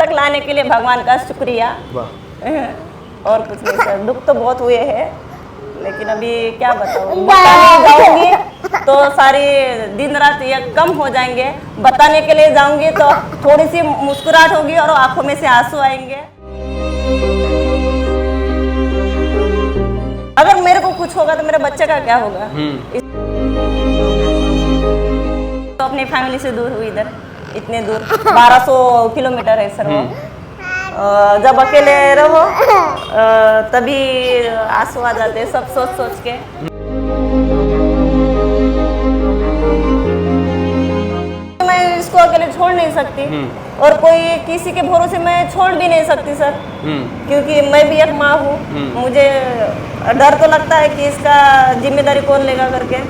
तक लाने के लिए भगवान का शुक्रिया। और कुछ नहीं सर, दुख तो बहुत हुए हैं, लेकिन अभी क्या बताऊँ, बताने जाऊंगी तो सारी दिन रात ये कम हो जाएंगे। बताने के लिए जाऊंगी तो थोड़ी सी मुस्कुराहट होगी और आंखों में से आंसू आएंगे। अगर मेरे को कुछ होगा तो मेरे बच्चे का क्या होगा। तो अपनी फैमिली से दूर हुई, इधर इतने दूर 1200 किलोमीटर है सर वो। जब अकेले रहो तभी आंसू आ जाते हैं, सब सोच सोच के। मैं इसको अकेले छोड़ नहीं सकती और कोई किसी के भरोसे मैं छोड़ भी नहीं सकती सर, क्योंकि मैं भी एक माँ हूँ। मुझे डर तो लगता है कि इसका जिम्मेदारी कौन लेगा करके।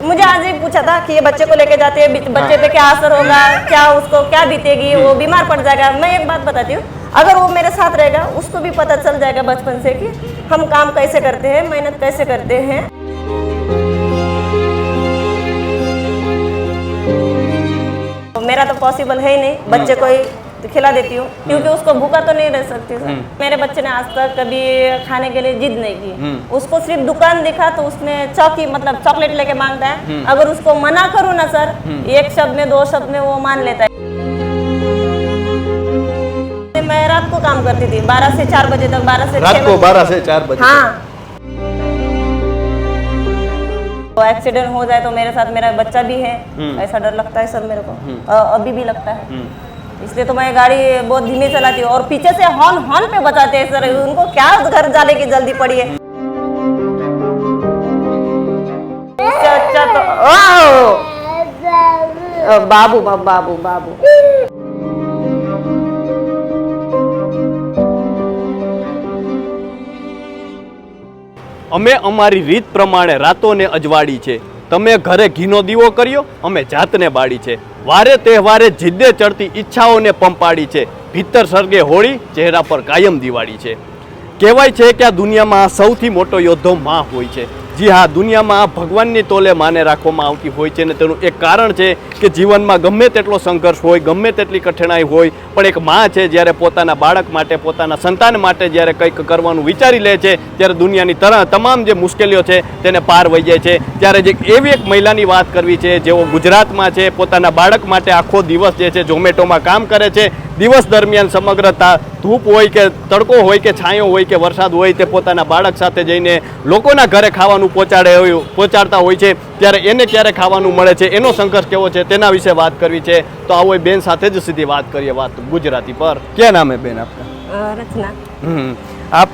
मुझे आज ही पूछा था कि ये बच्चे को लेके जाते हैं, बच्चे पे क्या असर होगा, क्या उसको क्या बीतेगी, वो बीमार पड़ जाएगा। मैं एक बात बताती हूँ, अगर वो मेरे साथ रहेगा उसको भी पता चल जाएगा बचपन से कि हम काम कैसे करते हैं, मेहनत कैसे करते हैं। तो मेरा तो पॉसिबल है ही नहीं, बच्चे को ही खिला देती हूँ, क्योंकि उसको भूखा तो नहीं रह सकती सर। मेरे बच्चे ने आज तक कभी खाने के लिए जिद नहीं की। उसको सिर्फ दुकान दिखा तो उसमें चौकी मतलब चॉकलेट लेके मांगता है। अगर उसको मना करूँ ना सर, एक शब्द में 2 शब्द में वो मान लेता है। मैं रात को काम करती थी 12 से 4 बजे तक, 12 से 6 बजे। 12 से 4 बजे। हाँ, तो एक्सीडेंट हो जाए तो मेरे साथ मेरा बच्चा भी है, ऐसा डर लगता है सर मेरे को, अभी भी लगता है। इसलिए तो मैं गाड़ी बहुत धीमे चलाती हूँ और पीछे से हॉर्न पे बताते हैं सर, उनको क्या घर जाने की जल्दी पड़ी है। इससे अच्छा तो बाबू बाबू बाबू। અમે અમારી રીત પ્રમાણે રાતોને અજવાળી છે। તમે ઘરે ઘીનો દીવો કર્યો, અમે જાતને બાળી છે। વારે તહેવારે જીદ્દે ચડતી ઈચ્છાઓને પંપાડી છે। ભીતર સર્ગે હોળી, ચહેરા પર કાયમ દિવાળી છે। કહેવાય છે કે આ દુનિયામાં સૌથી મોટો યોદ્ધો માં હોય છે। जी हाँ, दुनिया में भगवान तोले माने राखवामां आवती होय छे ने तेनुं एक कारण है कि जीवन में गमे तेटलो संघर्ष होय, गमे तेटली कठिनाई होय, पण एक माँ है ज्यारे पोताना बाळक माटे, पोताना संतान माटे ज्यारे कंईक करवानुं विचारी ले छे त्यारे दुनियानी तमाम जे मुश्केलीओ छे तेने पार वही जाय छे। त्यारे जे एवी एक महिलानी वात करवी छे जेओ गुजरातमां छे, पोताना बाळक माटे आखो दिवस जे छे ઝોમેટોમાં काम करे छे। दिवस दरमियान समग्र धूप होय के तड़को होय के छायो होय के वरसाद होय ते पोताना बाळक साथे जईने लोकोना घरे खावानुं पहोंचाडता होय छे, त्यारे एने क्यारे खावानुं मळे छे, एनो संघर्ष केवो छे तेना विषे वात करवी छे। तो आवो बेन साथे ज सीधी वात करीए, वात गुजराती पर। क्या नाम है बेन आपका? रचना। आप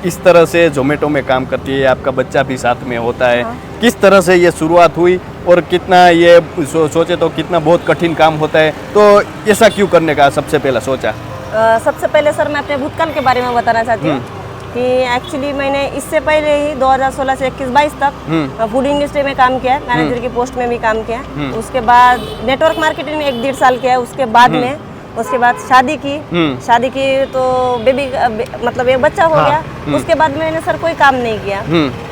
इस तरह से ज़ोमैटो में काम करती है, आपका बच्चा भी साथ में होता है। किस तरह से ये शुरुआत हुई और कितना ये सोचे तो कितना बहुत कठिन काम होता है, तो ऐसा क्यों करने का सबसे पहला सोचा? सबसे पहले सर मैं अपने भूतकाल के बारे में बताना चाहती हूँ कि एक्चुअली मैंने इससे पहले ही 2016 से 21-22 तक फूड इंडस्ट्री में काम किया, मैनेजर की पोस्ट में भी काम किया। उसके बाद नेटवर्क मार्केटिंग में 1-1.5 साल किया। उसके बाद शादी की तो बेबी मतलब एक बच्चा हो गया। उसके बाद मैंने सर कोई काम नहीं किया।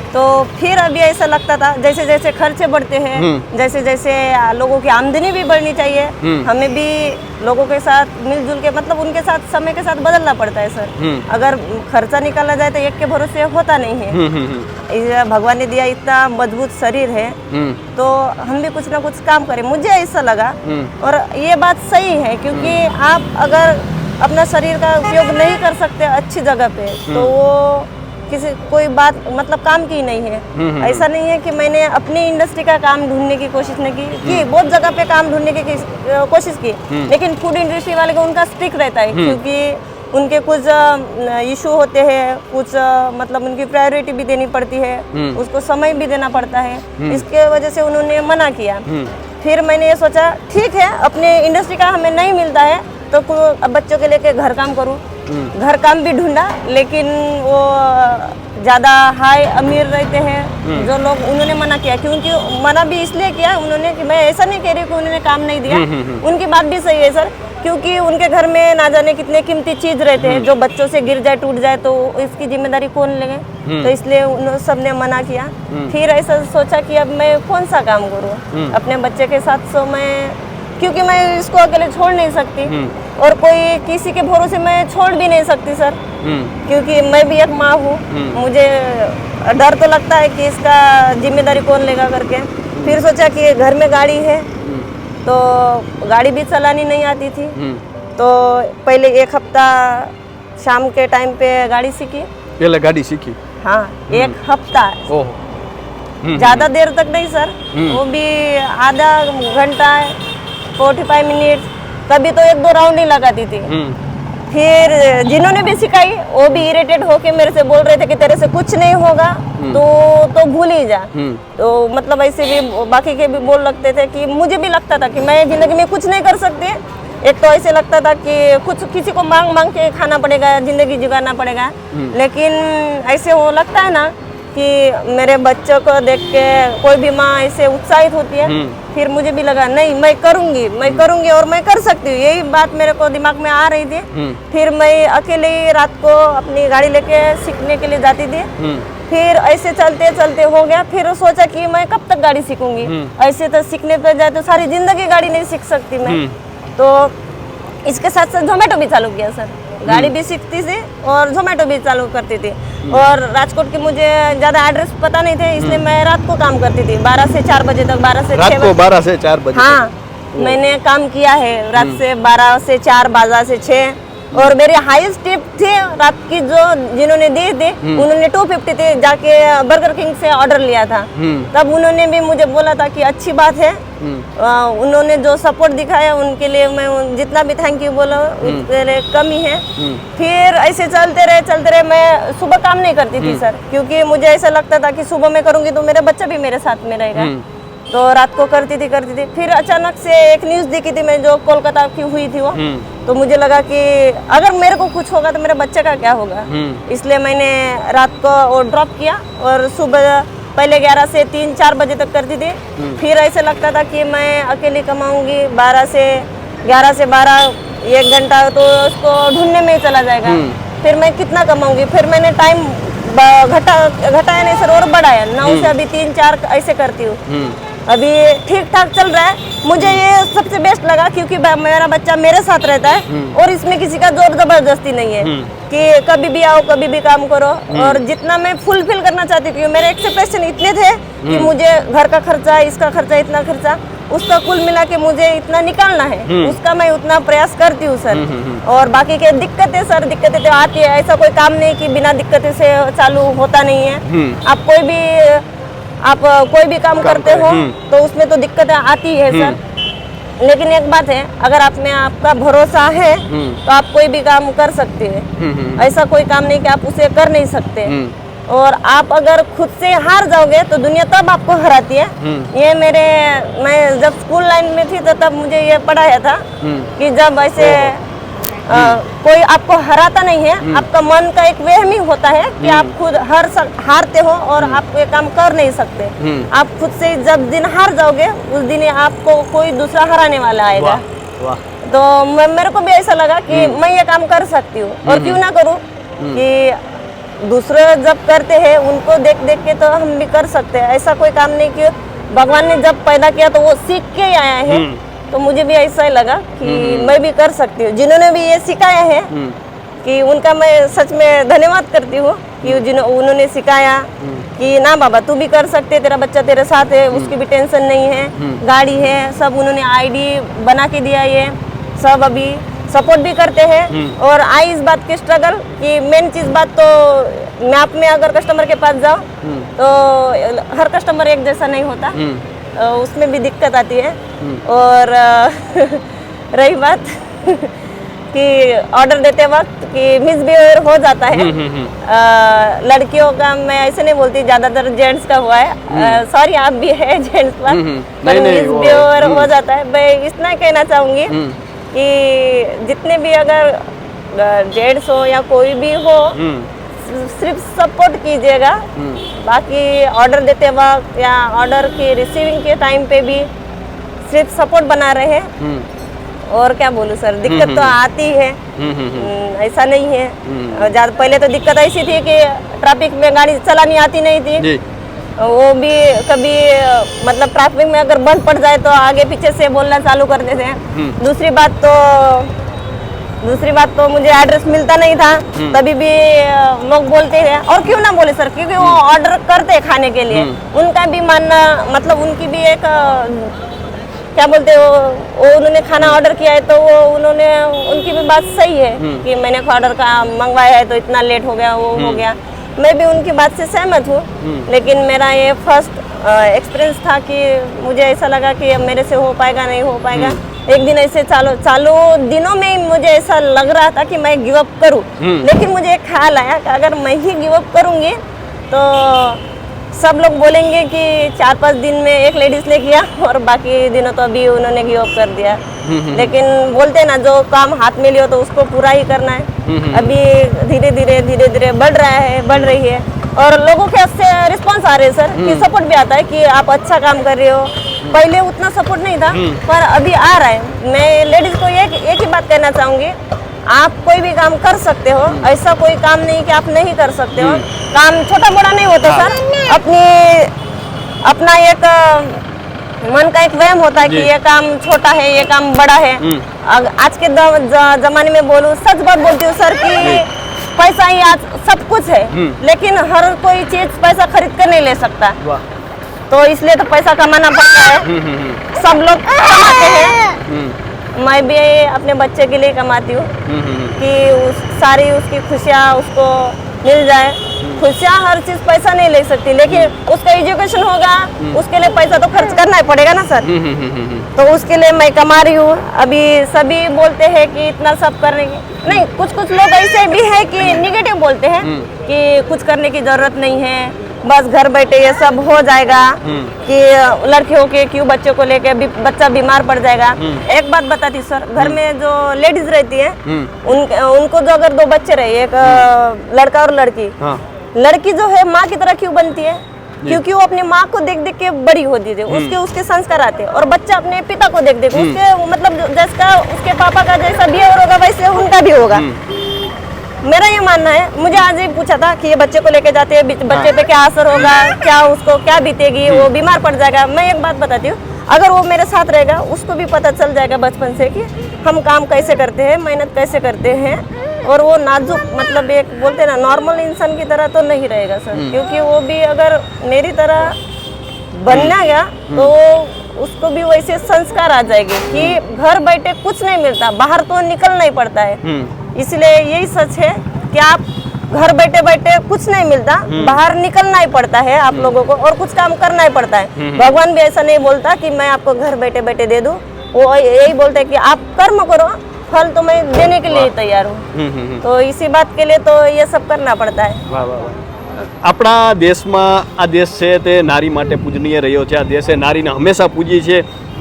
तो फिर अभी ऐसा लगता था जैसे जैसे खर्चे बढ़ते हैं, जैसे जैसे लोगों की आमदनी भी बढ़नी चाहिए, हमें भी लोगों के साथ मिलजुल के मतलब उनके साथ समय के साथ बदलना पड़ता है सर। अगर खर्चा निकाला जाए तो एक के भरोसे होता नहीं है। भगवान ने दिया इतना मजबूत शरीर है तो हम भी कुछ ना कुछ काम करें, मुझे ऐसा लगा। और ये बात सही है, क्योंकि आप अगर अपना शरीर का उपयोग नहीं कर सकते अच्छी जगह पे तो वो कोई बात मतलब काम की नहीं है। ऐसा नहीं है कि मैंने अपनी इंडस्ट्री का काम ढूंढने की कोशिश नहीं की, बहुत जगह पे काम ढूंढने की कोशिश की, लेकिन फूड इंडस्ट्री वाले को उनका स्ट्रिक्ट रहता है, क्योंकि उनके कुछ इशू होते हैं, कुछ मतलब उनकी प्रायोरिटी भी देनी पड़ती है, उसको समय भी देना पड़ता है। इसके वजह से उन्होंने मना किया। फिर मैंने ये सोचा ठीक है, अपने इंडस्ट्री का हमें नहीं मिलता है तो बच्चों के लेके घर काम करूँ। घर काम भी ढूंढा, लेकिन वो ज्यादा हाई अमीर रहते हैं जो लोग, उन्होंने मना किया। क्योंकि मना भी इसलिए किया उन्होंने कि मैं ऐसा नहीं कह रही कि उन्होंने काम नहीं दिया, उनकी बात भी सही है सर, क्योंकि उनके घर में ना जाने कितने कीमती चीज रहते हैं, जो बच्चों से गिर जाए टूट जाए तो इसकी जिम्मेदारी कौन लेंगे। तो इसलिए उन सब ने मना किया। फिर ऐसा सोचा कि अब मैं कौन सा काम करूँ अपने बच्चे के साथ। सो मैं, क्योंकि मैं इसको अकेले छोड़ नहीं सकती और कोई किसी के भरोसे मैं छोड़ भी नहीं सकती सर, क्योंकि मैं भी एक माँ हूँ। मुझे डर तो लगता है कि इसका जिम्मेदारी कौन लेगा करके। फिर सोचा कि घर में गाड़ी है तो गाड़ी भी चलानी नहीं आती थी, तो पहले 1 हफ्ता शाम के टाइम पे गाड़ी सीखी। पहले गाड़ी सीखी? हाँ, 1 हफ्ता। ज्यादा देर तक नहीं सर, वो भी आधा घंटा, 45 मिनट, कभी तो 1-2 राउंड ही लगाती थी। फिर जिन्होंने भी सिखाई वो भी इरिटेट होके मेरे से बोल रहे थे कि तेरे से कुछ नहीं होगा, तो भूल ही जा। तो मतलब ऐसे भी बाकी के भी बोल लगते थे कि मुझे भी लगता था कि मैं जिंदगी में कुछ नहीं कर सकती। एक तो ऐसे लगता था कि कुछ किसी को मांग मांग के खाना पड़ेगा, जिंदगी जुगाना पड़ेगा। लेकिन ऐसे वो लगता है ना कि मेरे बच्चों को देख के कोई भी माँ ऐसे उत्साहित होती है। फिर मुझे भी लगा नहीं, मैं करूंगी और मैं कर सकती हूँ, यही बात मेरे को दिमाग में आ रही थी। फिर मैं अकेले ही रात को अपनी गाड़ी लेके सीखने के लिए जाती थी। फिर ऐसे चलते चलते हो गया। फिर सोचा कि मैं कब तक गाड़ी सीखूंगी, ऐसे तो सीखने पे जाए तो सारी जिंदगी गाड़ी नहीं सीख सकती मैं। तो इसके साथ साथ जोमेटो भी चालू किया सर, गाड़ी भी सीखती थी और जोमेटो भी चालू करती थी। और राजकोट की मुझे ज्यादा एड्रेस पता नहीं थे, इसलिए मैं रात को काम करती थी 12 से 4 बजे तक। 12 से 6 बजे, 12 से 4 बजे। हाँ, मैंने काम किया है रात से 12 से 4, 12 से 6। और मेरी हाईएस्ट टिप थी रात की जो जिन्होंने दी थी, उन्होंने 250 थी, जाके बर्गर किंग से ऑर्डर लिया था। तब उन्होंने भी मुझे बोला था कि अच्छी बात है। उन्होंने जो सपोर्ट दिखाया उनके लिए मैं जितना भी थैंक यू बोला उसके लिए कम ही है। फिर ऐसे चलते रहे। मैं सुबह काम नहीं करती थी सर, क्योंकि मुझे ऐसा लगता था कि सुबह मैं करूंगी तो मेरा बच्चा भी मेरे साथ में रहेगा। तो रात को करती थी। फिर अचानक से एक न्यूज देखी थी मैं, जो कोलकाता की हुई थी वो। तो मुझे लगा कि अगर मेरे को कुछ होगा तो मेरे बच्चे का क्या होगा। इसलिए मैंने रात को वो ड्रॉप किया और सुबह पहले 11 से 3-4 बजे तक करती थी। फिर ऐसे लगता था कि मैं अकेली कमाऊंगी, 11 से 12 1 घंटा तो उसको ढूंढने में ही चला जाएगा। फिर मैं कितना कमाऊंगी। फिर मैंने टाइम घटाया नहीं सर और बढ़ाया, 9 से अभी 3-4 ऐसे करती हूँ। अभी ठीक ठाक चल रहा है। मुझे ये सबसे बेस्ट लगा क्योंकि मेरा बच्चा मेरे साथ रहता है और इसमें किसी का जोर जबरदस्ती नहीं है कि कभी भी आओ कभी भी काम करो। और जितना मैं फुलफिल करना चाहती थी, मेरे एक्सपेक्टेशन इतने थे कि मुझे घर का खर्चा, इसका खर्चा, इतना खर्चा, उसका कुल मिला के मुझे इतना निकालना है, उसका मैं उतना प्रयास करती हूँ सर। और बाकी के दिक्कतें सर, दिक्कतें तो आती है, ऐसा कोई काम नहीं कि बिना दिक्कतें से चालू होता नहीं है। आप कोई भी काम करते हो तो उसमें तो दिक्कतें आती है सर। लेकिन एक बात है, अगर आप में आपका भरोसा है तो आप कोई भी काम कर सकते हैं। ऐसा कोई काम नहीं कि आप उसे कर नहीं सकते। और आप अगर खुद से हार जाओगे तो दुनिया तब आपको हराती है। ये मैं जब स्कूल लाइन में थी तो तब मुझे ये पढ़ाया था कि जब ऐसे कोई आपको हराता नहीं है, आपका मन का एक वहम ही होता है कि आप खुद हारते हो और आप ये काम कर नहीं सकते। आप खुद से जब दिन हार जाओगे उस दिन आपको कोई दूसरा हराने वाला आएगा। तो मेरे को भी ऐसा लगा कि मैं ये काम कर सकती हूँ और क्यों ना करूँ, कि दूसरे जब करते हैं उनको देख देख के तो हम भी कर सकते हैं। ऐसा कोई काम नहीं कि भगवान ने जब पैदा किया तो वो सीख के ही आया है। तो मुझे भी ऐसा ही लगा कि मैं भी कर सकती हूँ। जिन्होंने भी ये सिखाया है कि उनका मैं सच में धन्यवाद करती हूँ कि उन्होंने सिखाया कि ना बाबा तू भी कर सकते, तेरा बच्चा तेरे साथ है, उसकी भी टेंशन नहीं है, गाड़ी है, सब उन्होंने आईडी बना के दिया, ये सब अभी सपोर्ट भी करते हैं। और आई इस बात की स्ट्रगल कि मेन चीज बात तो मैप में अगर कस्टमर के पास जाओ तो हर कस्टमर एक जैसा नहीं होता, उसमें भी दिक्कत आती है। और रही बात कि ऑर्डर देते वक्त कि मिसबिहेवियर हो जाता है। लड़कियों का मैं ऐसे नहीं बोलती, ज्यादातर जेंट्स का हुआ है। सॉरी आप भी है जेंट्स पर मिसबिहेवियर हो जाता है। मैं इतना कहना चाहूंगी कि जितने भी अगर जेंट्स हो या कोई भी हो, सिर्फ सपोर्ट कीजिएगा, बाकी ऑर्डर देते वक्त या ऑर्डर की रिसीविंग के टाइम पे भी सिर्फ सपोर्ट बना रहे। और क्या बोलूं सर, दिक्कत तो आती है, ऐसा नहीं है। ज्यादा पहले तो दिक्कत ऐसी थी कि ट्रैफिक में गाड़ी चलानी आती नहीं थी, वो भी कभी मतलब ट्रैफिक में अगर बंद पड़ जाए तो आगे पीछे से बोलना चालू कर देते हैं। दूसरी बात तो मुझे एड्रेस मिलता नहीं था, तभी भी लोग बोलते हैं, और क्यों ना बोले सर, क्योंकि वो ऑर्डर करते हैं खाने के लिए, उनका भी मानना, मतलब उनकी भी एक क्या बोलते हैं, वो उन्होंने खाना ऑर्डर किया है तो वो उनकी भी बात सही है कि मैंने ऑर्डर का मंगवाया है तो इतना लेट हो गया, वो हो गया। मैं भी उनकी बात से सहमत हूँ, लेकिन मेरा ये फर्स्ट एक्सपीरियंस था कि मुझे ऐसा लगा कि अब मेरे से हो पाएगा नहीं हो पाएगा। एक दिन ऐसे चालू दिनों में ही मुझे ऐसा लग रहा था कि मैं गिव अप करूं, लेकिन मुझे एक ख्याल आया कि अगर मैं ही गिव अप करूंगी तो सब लोग बोलेंगे कि 4-5 दिन में एक लेडीज ने किया और बाकी दिनों तो अभी उन्होंने गिव अप कर दिया। लेकिन बोलते ना, जो काम हाथ में लियो तो उसको पूरा ही करना है। अभी धीरे धीरे बढ़ रही है और लोगों के उससे रिस्पांस आ रहे हैं सर, कि सपोर्ट भी आता है कि आप अच्छा काम कर रहे हो। पहले उतना सपोर्ट नहीं था, पर अभी आ रहा है। मैं लेडीज को एक ही बात कहना चाहूंगी, आप कोई भी काम कर सकते हो, ऐसा कोई काम नहीं कि आप नहीं कर सकते हो। काम छोटा बड़ा नहीं होता सर, अपना एक मन का एक वहम होता है कि ये काम छोटा है, ये काम बड़ा है। आज के जमाने में बोलूं, सच बात बोलती हूँ सर कि पैसा ही आज सब कुछ है, लेकिन हर कोई चीज पैसा खरीद कर नहीं ले सकता, तो इसलिए तो पैसा कमाना पड़ता है। सब लोग कमाते हैं, मैं भी अपने बच्चे के लिए कमाती हूँ कि सारी उसकी खुशियाँ उसको मिल जाए। खुशियाँ हर चीज पैसा नहीं ले सकती, लेकिन उसका एजुकेशन होगा, उसके लिए पैसा तो खर्च करना ही पड़ेगा ना सर। तो उसके लिए मैं कमा रही हूँ। अभी सभी बोलते हैं कि इतना सब करने की नहीं, कुछ लोग ऐसे भी है कि निगेटिव बोलते हैं कि कुछ करने की जरूरत नहीं है, बस घर बैठे ये सब हो जाएगा, कि लड़कियों के क्यों बच्चों को लेके बच्चा बीमार पड़ जाएगा। एक बात बताती सर, घर में जो लेडीज रहती है उनको जो अगर 2 बच्चे रहे, एक लड़का और लड़की, लड़की जो है माँ की तरह क्यों बनती है? क्योंकि वो अपनी माँ को देख देख के बड़ी होती थी, उसके संस्कार आते हैं, और बच्चा अपने पिता को देख देख उसके मतलब जैसा उसके पापा का जैसा बिहेवियर होगा वैसे उनका भी होगा। मेरा ये मानना है, मुझे आज ही पूछा था कि ये बच्चे को लेके जाते हैं, बच्चे पे क्या असर होगा, क्या उसको क्या बीतेगी, वो बीमार पड़ जाएगा। मैं एक बात बताती हूँ, अगर वो मेरे साथ रहेगा उसको भी पता चल जाएगा बचपन से कि हम काम कैसे करते हैं, मेहनत कैसे करते हैं, और वो नाजुक मतलब एक बोलते हैं ना नॉर्मल इंसान की तरह तो नहीं रहेगा सर, क्योंकि वो भी अगर मेरी तरह बनना गया तो उसको भी वैसे संस्कार आ जाएंगे कि घर बैठे कुछ नहीं मिलता, बाहर तो निकलना ही पड़ता है। इसलिए यही सच है कि आप घर बैठे बैठे कुछ नहीं मिलता, बाहर निकलना ही पड़ता है आप लोगों को, और कुछ काम करना ही पड़ता है। भगवान भी ऐसा नहीं बोलता कि मैं आपको घर बैठे बैठे दे दूं, वो यही बोलते हैं कि आप कर्म करो, फल तो मैं देने के लिए तैयार हूँ। तो इसी बात के लिए तो ये सब करना पड़ता है। આપણા દેશમાં આ દેશ છે તે નારી માટે પૂજનીય રહ્યો છે। આ દેશે નારીને હંમેશા પૂજી છે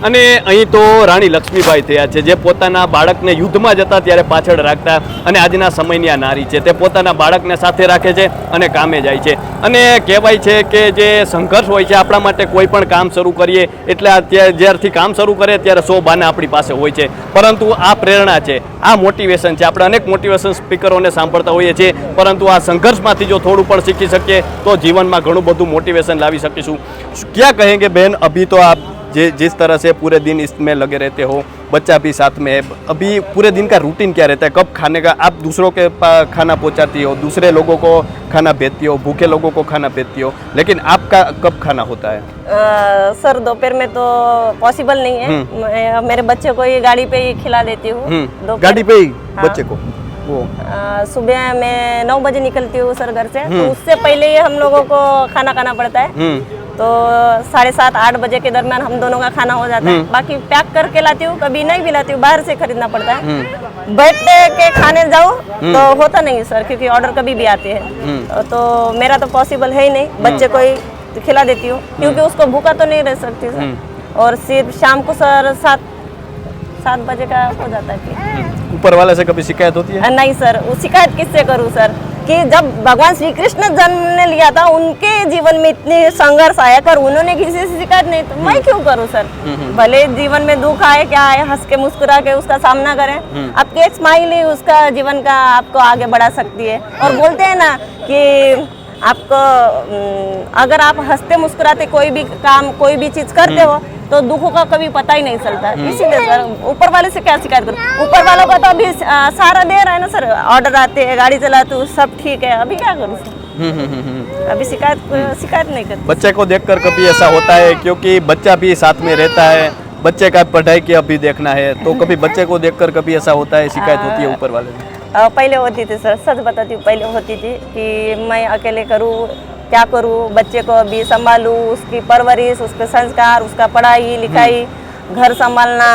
અને અહીં તો રાણી લક્ષ્મીબાઈ થયા છે, જે પોતાના બાળકને યુદ્ધમાં જતા ત્યારે પાછળ રાખતા, અને આજના સમયની આ નારી છે તે પોતાના બાળકને સાથે રાખે છે અને કામે જાય છે। અને કહેવાય છે કે જે સંઘર્ષ હોય છે, આપણા માટે કોઈ પણ કામ શરૂ કરીએ એટલે જ્યારથી કામ શરૂ કરે ત્યારે 100 બાના આપણી પાસે હોય છે, પરંતુ આ પ્રેરણા છે, આ મોટિવેશન છે। આપણે અનેક મોટિવેશન સ્પીકરોને સાંભળતા હોઈએ છીએ, પરંતુ આ સંઘર્ષમાંથી જો થોડું પણ શીખી શકીએ તો જીવનમાં ઘણું બધું મોટિવેશન લાવી શકીશું। क्या कहेंगे बहन, अभी तो आप जिस तरह से पूरे दिन इसमें लगे रहते हो, बच्चा भी साथ में है, अभी पूरे दिन का रूटीन क्या रहता है? कब खाने का आप दूसरों के खाना पहुंचाती हो, दूसरे लोगों को खाना भेजती हो, भूखे लोगों को खाना भेजती हो, लेकिन आपका कब खाना होता है? सर दोपहर में तो पॉसिबल नहीं है, मैं मेरे बच्चे को ये गाड़ी पे ही खिला देती हूँ। गाड़ी पे ही बच्चे को? सुबह मैं 9 बजे निकलती हूँ सर घर से, तो उससे पहले ही हम लोगों को खाना खाना पड़ता है, तो 7:30-8 बजे के दरमियान हम दोनों का खाना हो जाता है। बाकी पैक करके लाती हूँ, कभी नहीं भी लाती हूँ, बाहर से खरीदना पड़ता है। बैठ के खाने जाओ तो होता नहीं सर, क्योंकि ऑर्डर कभी भी आते हैं, तो मेरा तो पॉसिबल है ही नहीं। बच्चे को ही खिला देती हूँ, क्योंकि उसको भूखा तो नहीं रह सकती सर। और सिर्फ शाम को सर 7 बजे का हो जाता है। ऊपर वाले से कभी शिकायत होती है? नहीं सर, वो शिकायत किससे करूँ सर, कि जब भगवान श्री कृष्ण जन्म लिया था उनके जीवन में इतनी संघर्ष आया कर उन्होंने किसी से शिकायत नहीं, तो मैं क्यों करूं सर। भले जीवन में दुख आए क्या आए, हंस के मुस्कुरा के उसका सामना करें। आपकी एक स्माइल ही उसका जीवन का आपको आगे बढ़ा सकती है। और बोलते हैं ना कि आपको अगर आप हंसते मुस्कुराते कोई भी काम कोई भी चीज करते हो तो दुखों का कभी पता ही नहीं चलता। इसीलिए सर ऊपर वाले से क्या शिकायत करूं, ऊपर वालों का तो अभी सारा दे रहा है ना सर, ऑर्डर आते हैं, गाड़ी चलाते हो, सब ठीक है, अभी क्या करूं सर। अभी शिकायत नहीं करती। बच्चे को देखकर कभी ऐसा होता है, क्योंकि बच्चा भी साथ में रहता है, बच्चे का पढ़ाई की अभी देखना है, तो कभी बच्चे को देखकर कभी ऐसा होता है, शिकायत होती है ऊपर वाले में? पहले होती थी सर, सच बताती हूँ, पहले होती थी कि मैं अकेले करूँ, क्या करूँ, बच्चे को अभी संभालूँ, उसकी परवरिश, उसके संस्कार, उसका पढ़ाई लिखाई, घर संभालना,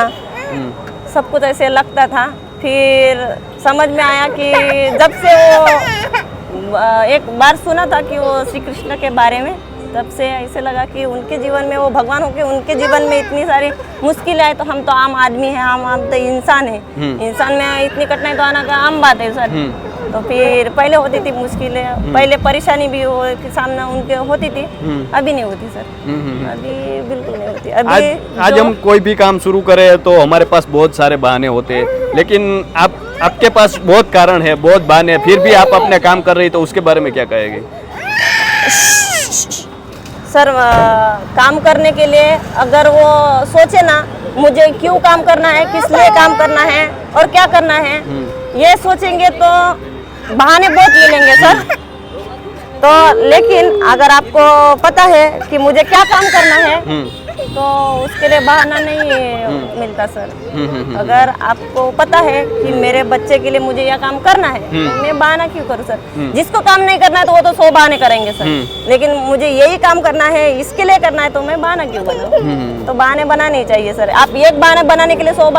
सब कुछ ऐसे लगता था। फिर समझ में आया कि जब से वो एक बार सुना था कि वो श्री कृष्ण के बारे में, तब से ऐसे लगा कि उनके जीवन में वो भगवान होके उनके जीवन में इतनी सारी मुश्किलें आए, तो हम तो आम आदमी हैं, हम तो इंसान है, इंसान में इतनी कठिनाई तो आना का आम बात है सर। तो फिर पहले होती थी मुश्किलें, पहले परेशानी भी वो सामना उनके होती थी, अभी नहीं होती सर, अभी बिल्कुल नहीं होती। अभी आज हम कोई भी काम शुरू करें तो हमारे पास बहुत सारे बहाने होते हैं, लेकिन आपके पास बहुत कारण है, बहुत बहाने, फिर भी आप अपने काम कर रही, तो उसके बारे में क्या कहेंगे? सर काम करने के लिए अगर वो सोचे ना मुझे क्यों काम करना है, किस लिए काम करना है और क्या करना है, ये सोचेंगे तो बहाने बहुत मिलेंगे सर। तो लेकिन अगर आपको पता है कि मुझे क्या काम करना है तो उसके लिए बहाना नहीं मिलता सर। अगर आपको पता है कि मेरे बच्चे के लिए मुझे यह काम करना है तो मैं बहाना क्यों करूँ सर। जिसको काम नहीं करना है तो वो तो 100 बहाने करेंगे सर, लेकिन मुझे यही काम करना है, इसके लिए करना है, तो मैं बहाना क्यों करूँ। तो बहाने बनाने चाहिए सर, आप एक बहाना बनाने के लिए 100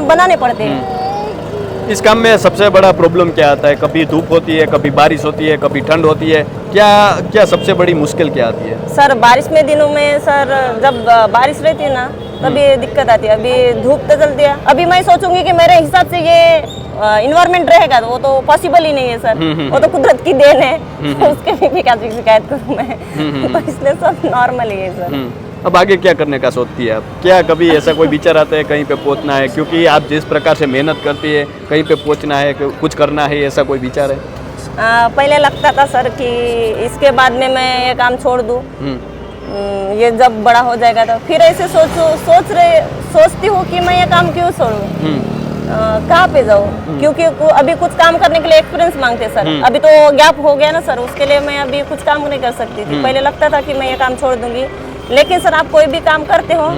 बनाने पड़ते हैं। इस काम में सबसे बड़ा प्रॉब्लम क्या आता है? कभी धूप होती है, कभी बारिश होती है, कभी ठंड होती है, क्या सबसे बड़ी मुश्किल क्या आती है? सर बारिश में दिनों में सर जब बारिश रहती है ना तभी दिक्कत आती है। अभी धूप तो चलती है, अभी मैं सोचूंगी कि मेरे हिसाब से ये इन्वायरमेंट रहेगा, वो तो पॉसिबल ही नहीं है सर, वो तो कुदरत की देन है, तो उसके भी क्या शिकायत करूँ मैं। तो इसलिए सब नॉर्मल ही है सर। अब आगे क्या करने का सोचती है आप? क्या कभी ऐसा कोई विचार आता है कहीं पे पहुंचना है, क्योंकि आप जिस प्रकार से मेहनत करती है, कहीं पे पहुंचना है, कुछ करना है, ऐसा कोई विचार है? पहले लगता था सर कि इसके बाद में मैं ये काम छोड़ दूँ, ये जब बड़ा हो जाएगा तो फिर ऐसे सोचती हूँ कि मैं ये काम क्यों छोड़ूं, कहाँ पे जाऊँ, क्योंकि अभी कुछ काम करने के लिए एक्सपीरियंस मांगते हैं सर। अभी तो गैप हो गया ना सर, उसके लिए मैं अभी कुछ काम नहीं कर सकती थी। पहले लगता था कि मैं ये काम छोड़ दूंगी, लेकिन सर आप कोई भी काम करते हो,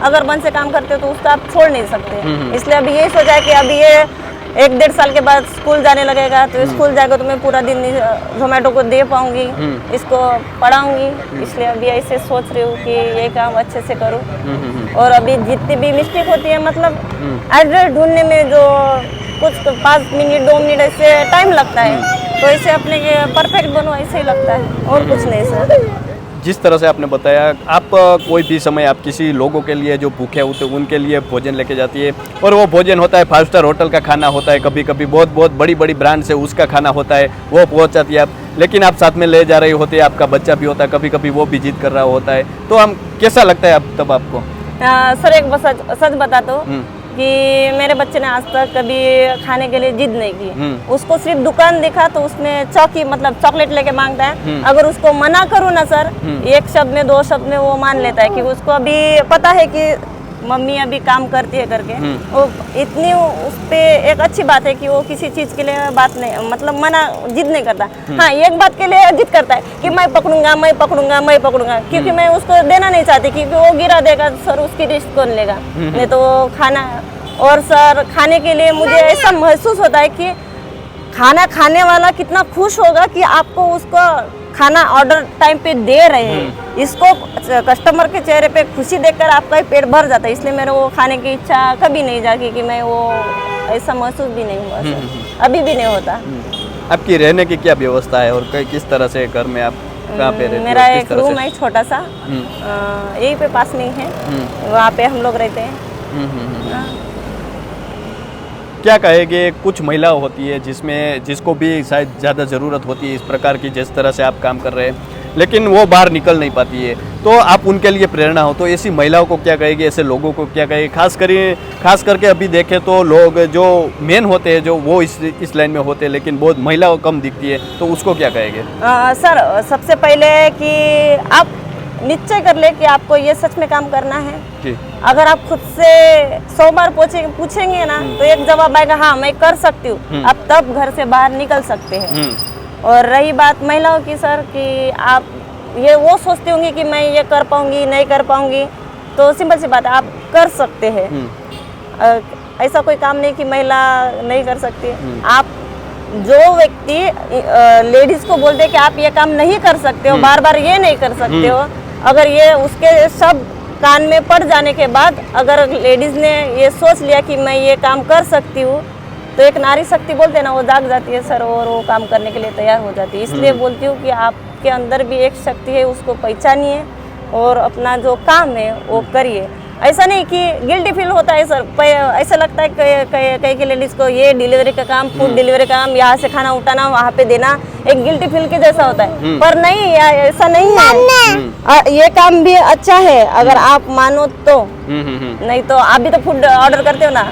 अगर मन से काम करते हो तो उसका आप छोड़ नहीं सकते। इसलिए अभी यही सोचा है कि अभी ये 1-1.5 साल के बाद स्कूल जाने लगेगा, तो स्कूल जाएगा तो मैं पूरा दिन जोमेटो को दे पाऊंगी, इसको पढ़ाऊंगी। इसलिए अभी ऐसे सोच रही हूँ कि ये काम अच्छे से करूँ। और अभी जितनी भी मिस्टेक होती है, मतलब एड्रेस ढूंढने में जो कुछ 5 मिनट 2 मिनट ऐसे टाइम लगता है, तो ऐसे अपने परफेक्ट बनो ऐसे ही लगता है, और कुछ नहीं सर। जिस तरह से आपने बताया, आप कोई भी समय आप किसी लोगों के लिए जो भूखे होते हैं उनके लिए भोजन लेके जाती है, और वो भोजन होता है 5 स्टार होटल का खाना होता है, कभी कभी बहुत बहुत बड़ी बड़ी ब्रांड से उसका खाना होता है, वो पहुंचाती है आप, लेकिन आप साथ में ले जा रही होती है, आपका बच्चा भी होता है, कभी कभी वो भी जिद कर रहा होता है, तो हम कैसा लगता है अब तब आपको? सर एक सच बता दो कि मेरे बच्चे ने आज तक कभी खाने के लिए जिद नहीं की। उसको सिर्फ दुकान दिखा तो उसमें चौकी मतलब चॉकलेट लेके मांगता है। अगर उसको मना करूँ ना सर, 1 शब्द में 2 शब्द में वो मान लेता है कि उसको अभी पता है कि मम्मी अभी काम करती है करके। वो इतनी उस पे एक अच्छी बात है कि वो किसी चीज के लिए बात नहीं, मतलब मना जिद नहीं करता। हाँ, एक बात के लिए जिद करता है कि मैं पकड़ूंगा मैं पकड़ूंगा मैं पकड़ूंगा, क्योंकि मैं उसको देना नहीं चाहती, क्योंकि वो गिरा देगा सर, उसकी रिस्क कौन लेगा। नहीं तो वो खाना, और सर खाने के लिए मुझे ऐसा महसूस होता है कि खाना खाने वाला कितना खुश होगा कि आपको उसको खाना ऑर्डर टाइम पे दे रहे हैं। इसको कस्टमर के चेहरे पे खुशी देखकर आपका ही पेट भर जाता है। इसलिए मेरे वो खाने की इच्छा कभी नहीं जागी कि मैं वो ऐसा महसूस भी नहीं हुआ सर, अभी भी नहीं होता। आपकी रहने की क्या व्यवस्था है, और किस तरह से घर में आप कहाँ पे रहते हो? मेरा एक रूम है छोटा सा, यही पे पास में ही है, वहाँ पे हम लोग रहते हैं। क्या कहेंगे, कुछ महिला होती है जिसको भी शायद ज़्यादा ज़रूरत होती है इस प्रकार की, जिस तरह से आप काम कर रहे हैं, लेकिन वो बाहर निकल नहीं पाती है, तो आप उनके लिए प्रेरणा हो, तो ऐसी महिलाओं को क्या कहेंगे, ऐसे लोगों को क्या कहेंगे? खास करके अभी देखें तो लोग जो मेन होते हैं जो वो इस लाइन में होते हैं, लेकिन बहुत महिलाओं कम दिखती है, तो उसको क्या कहेंगे? सर सबसे पहले कि आप निश्चय कर ले कि आपको ये सच में काम करना है। जी। अगर आप खुद से 100 बार पूछेंगे ना तो एक जवाब आएगा हाँ मैं कर सकती हूँ, आप तब घर से बाहर निकल सकते हैं। और रही बात महिलाओं की सर कि आप ये वो सोचती होंगी कि मैं ये कर पाऊंगी नहीं कर पाऊंगी, तो सिंपल सी बात है, आप कर सकते हैं। ऐसा कोई काम नहीं कि महिला नहीं कर सकती है। आप जो व्यक्ति लेडीज को बोलते हैं कि आप ये काम नहीं कर सकते हो, बार बार ये नहीं कर सकते हो, अगर ये उसके सब कान में पड़ जाने के बाद अगर लेडीज ने ये सोच लिया कि मैं ये काम कर सकती हूँ, तो एक नारी शक्ति बोलते हैं ना, वो जाग जाती है सर, और वो काम करने के लिए तैयार हो जाती है। इसलिए बोलती हूँ कि आपके अंदर भी एक शक्ति है, उसको पहचानिए और अपना जो काम है वो करिए। ऐसा नहीं कि गिल्टी फील होता है सर, ऐसा लगता है कई के लेडीज को ये डिलीवरी का काम, फूड डिलीवरी का काम, यहाँ से खाना उठाना वहाँ पे देना एक गिल्टी फील के जैसा होता है, पर नहीं ऐसा नहीं है। ये काम भी अच्छा है अगर आप मानो तो। नहीं तो आप भी तो फूड ऑर्डर करते हो ना,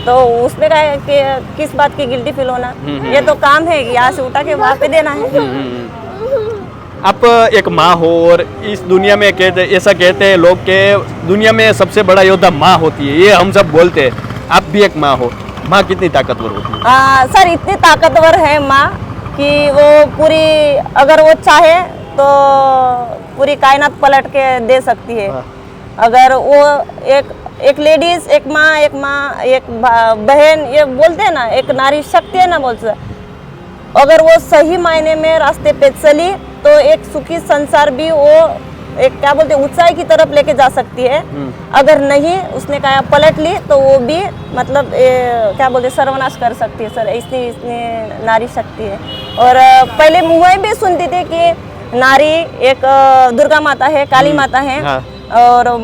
तो उसमें क्या है कि किस बात की गिल्टी फील होना, ये तो काम है यहाँ से उठा के वहाँ पे देना है। आप एक माँ हो और इस दुनिया में ऐसा कहते हैं लोग के दुनिया में सबसे बड़ा योद्धा माँ होती है, ये हम सब बोलते हैं, आप भी एक माँ हो, माँ कितनी ताकतवर होती है? सर इतनी ताकतवर है माँ कि वो पूरी, अगर वो चाहे तो पूरी कायनात पलट के दे सकती है। अगर वो एक लेडीज, एक माँ, एक बहन, ये बोलते हैं ना एक नारी शक्ति है ना बोलते, अगर वो सही मायने में रास्ते पे चली तो एक सुखी संसार भी वो एक क्या बोलते हैं ऊंचाई की तरफ लेके जा सकती है। अगर नहीं उसने काया पलट ली तो वो भी मतलब क्या बोलते सर्वनाश कर सकती है सर, इसने नारी शक्ति है। और पहले मुँह भी सुनती थी कि नारी एक दुर्गा माता है, काली माता है, और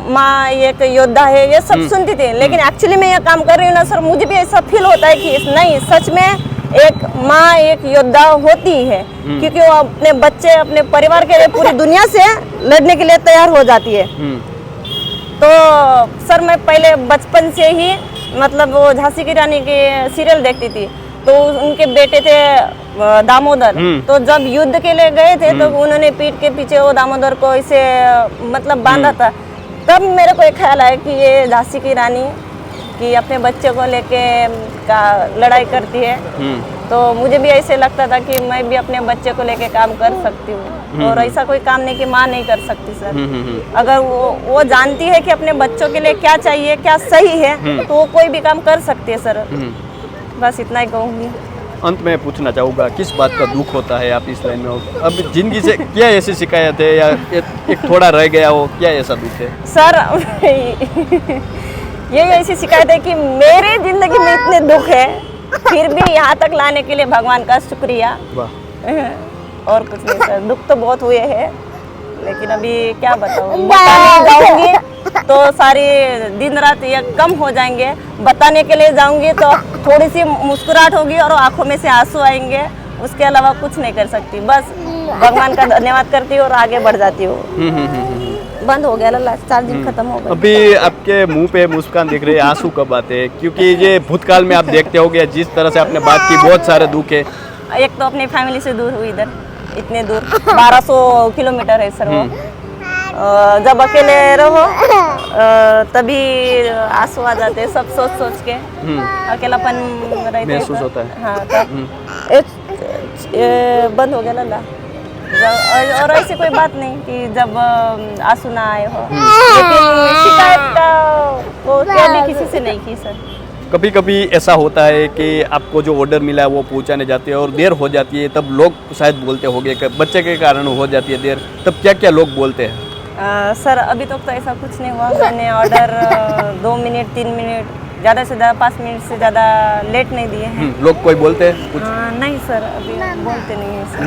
माँ एक योद्धा है, ये सब सुनती थी, लेकिन एक्चुअली मैं ये काम कर रही हूँ ना सर, मुझे भी ऐसा फील होता है कि नहीं, सच में एक माँ एक योद्धा होती है, क्योंकि वो अपने बच्चे, अपने परिवार के लिए पूरी दुनिया से लड़ने के लिए तैयार हो जाती है। तो सर मैं पहले बचपन से ही मतलब वो झांसी की रानी के सीरियल देखती थी, तो उनके बेटे थे दामोदर, तो जब युद्ध के लिए गए थे तो उन्होंने पीठ के पीछे वो दामोदर को इसे मतलब बांधा था। तब मेरे को एक ख्याल आया कि ये झांसी की रानी कि अपने बच्चे को लेके का लड़ाई करती है, तो मुझे भी ऐसे लगता था कि मैं भी अपने बच्चे को लेके काम कर सकती हूँ। और ऐसा कोई काम नहीं कि माँ नहीं कर सकती सर, अगर वो जानती है कि अपने बच्चों के लिए क्या चाहिए, क्या सही है, तो वो कोई भी काम कर सकती है सर। बस इतना ही कहूँगी। अंत में पूछना चाहूँगा, किस बात का दुख होता है आप इस लाइन में हो? अब जिंदगी से क्या ऐसी शिकायत है या एक थोड़ा रह गया हो, क्या ऐसा दुख है सर? ये ऐसी शिकायत है कि मेरे जिंदगी में इतने दुख है, फिर भी यहाँ तक लाने के लिए भगवान का शुक्रिया। और कुछ नहीं सर, दुख तो बहुत हुए हैं, लेकिन अभी क्या बताऊँ, बताने जाऊंगी तो सारी दिन रात ये कम हो जाएंगे, बताने के लिए जाऊंगी तो थोड़ी सी मुस्कुराहट होगी और आंखों में से आंसू आएंगे, उसके अलावा कुछ नहीं कर सकती। बस भगवान का धन्यवाद करती हूँ और आगे बढ़ जाती हूँ। बंद हो गया लास्ट चार्जिंग खत्म हो गई। अभी आपके मुंह पे मुस्कान दिख रही है, आंसू कब आते हैं? क्योंकि ये भूतकाल में आप देखते होगे जिस तरह से आपने बात की, बहुत सारे दुख है। एक तो अपनी फैमिली से दूर हुई, इधर इतने दूर 1200 किलोमीटर है सर वो। जब अकेले रहो तभी आंसू आ जाते हैं, सब सोच सोच के अकेलापन महसूस होता है। हाँ, बंद हो गया लल्ला। और ऐसी कोई बात नहीं कि जब आंसू ना आए हो, लेकिन शिकायत का वो कभी किसी से नहीं की सर। कभी कभी ऐसा होता है कि आपको जो ऑर्डर मिला है वो पहुंचाने जाते हैं और देर हो जाती है, तब लोग शायद बोलते होंगे कि बच्चे के कारण हो जाती है देर, तब क्या क्या लोग बोलते हैं? सर अभी तक तो ऐसा कुछ नहीं हुआ। मैंने ऑर्डर 2 मिनट 3 मिनट ज़्यादा से ज़्यादा 5 मिनट से ज़्यादा लेट नहीं दिए हैं। लोग कोई बोलते हैं कुछ? नहीं सर, अभी बोलते नहीं है सर।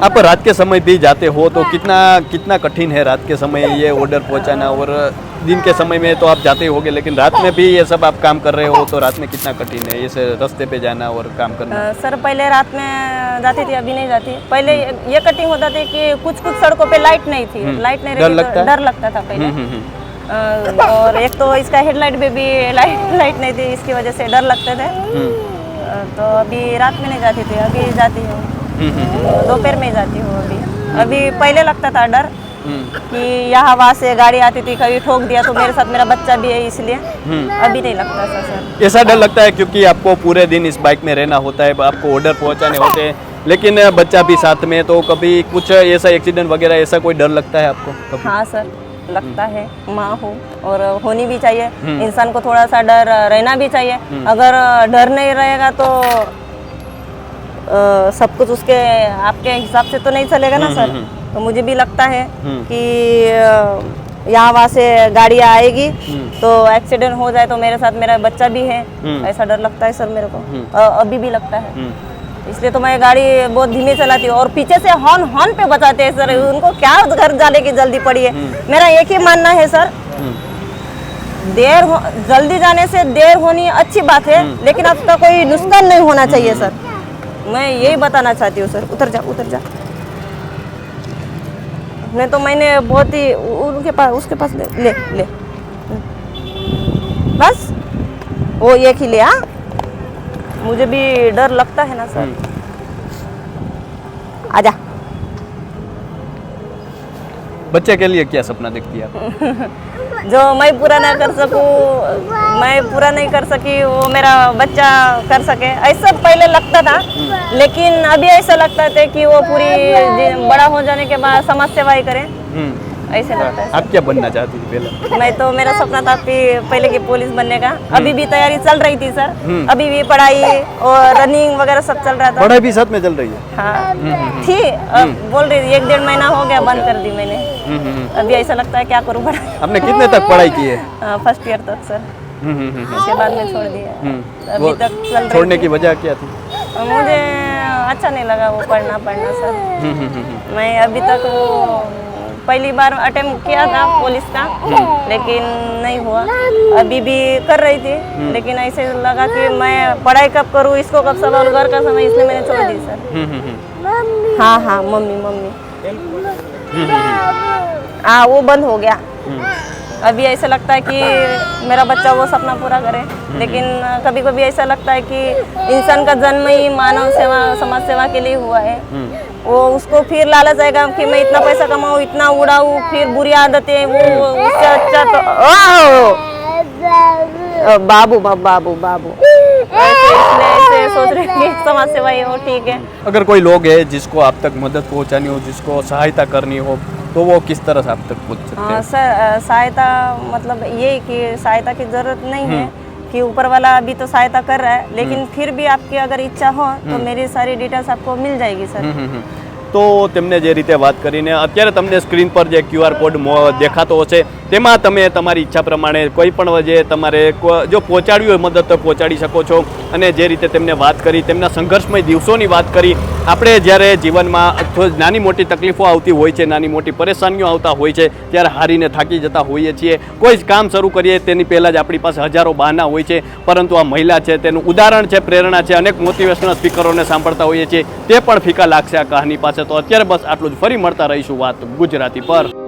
आप रात के समय भी जाते हो तो कितना कितना कठिन है रात के समय ये ऑर्डर पहुंचाना, और दिन के समय में तो आप जाते होगे, लेकिन रात में भी ये सब आप काम कर रहे हो तो रात में कितना कठिन है ये रास्ते पे जाना और काम करना? सर पहले रात में जाती थी, अभी नहीं जाती। पहले ये कटिंग होता था कि कुछ कुछ सड़कों पे लाइट नहीं थी, लाइट नहीं रहती तो डर लगता था पहले। और एक तो इसका हेडलाइट पे भी लाइट नहीं थी, इसकी वजह से डर लगते थे। तो अभी रात में नहीं जाती थी, अभी जाती हूँ, दोपहर में जाती हूँ। अभी पहले लगता था डर कि यहाँ वहाँ से गाड़ी आती थी, कभी ठोक दिया तो मेरे साथ मेरा बच्चा भी है, इसलिए अभी नहीं लगता था सर। ऐसा डर लगता है क्योंकि आपको पूरे दिन इस बाइक में रहना होता है, आपको ऑर्डर पहुंचाने होते हैं, लेकिन बच्चा भी साथ में, तो कभी कुछ ऐसा एक्सीडेंट वगैरह ऐसा कोई डर लगता है आपको कभी? हाँ सर, लगता है। माँ हो और होनी भी चाहिए, इंसान को थोड़ा सा डर रहना भी चाहिए। अगर डर नहीं रहेगा तो सब कुछ उसके आपके हिसाब से तो नहीं चलेगा ना सर। तो मुझे भी लगता है कि यहाँ वहाँ से गाड़ियाँ आएगी तो एक्सीडेंट हो जाए तो मेरे साथ मेरा बच्चा भी है, ऐसा डर लगता है सर मेरे को, अभी भी लगता है। इसलिए तो मैं गाड़ी बहुत धीमे चलाती हूँ और पीछे से हॉर्न पे बचाते हैं सर, उनको क्या घर जाने की जल्दी पड़ी है। मेरा एक ही मानना है सर, जल्दी जाने से देर होनी अच्छी बात है, लेकिन आपका कोई नुकसान नहीं होना चाहिए सर, मैं यही बताना चाहती हूँ सर। उतर जा। नहीं तो मैंने बहुत ही उनके पास उसके पास ले बस वो एक ही ले। हाँ, मुझे भी डर लगता है ना सर। आजा। बच्चे के लिए क्या सपना देखती है आप? जो मैं पूरा ना कर सकूं, मैं पूरा नहीं कर सकी, वो मेरा बच्चा कर सके, ऐसा पहले लगता था। लेकिन अभी ऐसा लगता है कि वो पूरी बड़ा हो जाने के बाद समाज सेवा ही करे, ऐसे लगता है। आप क्या बनना चाहती थी पहले? मैं तो, मेरा सपना था कि पहले की पुलिस बनने का। अभी भी तैयारी चल रही थी सर, अभी भी पढ़ाई और रनिंग वगैरह सब चल रहा था। पढ़ाई भी साथ में चल रही है? हाँ थी, अब बोल रही थी 1-1.5 महीना हो गया बंद कर दी मैंने। अभी ऐसा लगता है क्या करूँ पढ़ाई। आपने कितने तक पढ़ाई की है? फर्स्ट ईयर तक सर, उसके बाद में छोड़ दिया। अभी तक चल रही छोड़ने की वजह क्या थी? मुझे अच्छा नहीं लगा वो पढ़ना सर। मैं अभी तक वो पहली बार अटेम्प्ट किया था पुलिस का, लेकिन नहीं हुआ। अभी भी कर रही थी, लेकिन ऐसे लगा कि मैं पढ़ाई कब करूँ, इसको कब संभालूं, घर का समय, इसलिए मैंने छोड़ दी सर। हाँ मम्मी हाँ, वो बंद हो गया। अभी ऐसा लगता है कि मेरा बच्चा वो सपना पूरा करे, लेकिन कभी कभी ऐसा लगता है कि इंसान का जन्म ही मानव सेवा, समाज सेवा के लिए हुआ है। वो उसको फिर लालच आएगा कि मैं इतना पैसा कमाऊँ, इतना उड़ाऊँ, फिर बुरी आदतें, वो उससे अच्छा तो बाबू ऐसे सोच रहे हैं कि समाज सेवा ही हो, ठीक है। अगर कोई लोग है जिसको आप तक मदद पहुंचानी हो, जिसको सहायता करनी हो, तो वो किस तरह से आप तक पहुंच सकते हैं? सर सहायता मतलब ये कि सहायता की जरूरत नहीं है कि ऊपर वाला अभी तो सहायता कर रहा है, लेकिन फिर भी आपकी अगर इच्छा हो तो मेरी सारी डिटेल्स आपको मिल जाएगी सर। તો તેમને જે રીતે વાત કરીને અત્યારે તમને સ્ક્રીન પર જે QR કોડ દેખાતો હશે તેમાં તમે તમારી ઈચ્છા પ્રમાણે કોઈ પણ જે તમારે જો પહોંચાડવી હોય મદદ તો પહોંચાડી શકો છો। અને જે રીતે તેમને વાત કરી, તેમના સંઘર્ષમય દિવસોની વાત કરી, આપણે જ્યારે જીવનમાં નાની મોટી તકલીફો આવતી હોય છે, નાની મોટી પરેશાનીઓ આવતા હોય છે, ત્યારે હારીને થાકી જતા હોઈએ છીએ। કોઈ જ કામ શરૂ કરીએ તેની પહેલાં જ આપણી પાસે હજારો બહાના હોય છે, પરંતુ આ મહિલા છે તેનું ઉદાહરણ છે, પ્રેરણા છે। અનેક મોટિવેશનલ સ્પીકરોને સાંભળતા હોઈએ છીએ, તે પણ ફીકા લાગશે આ કહાની પાસે। તો અત્યારે બસ આટલું જ, ફરી મળતા રહીશું વાત ગુજરાતી પર।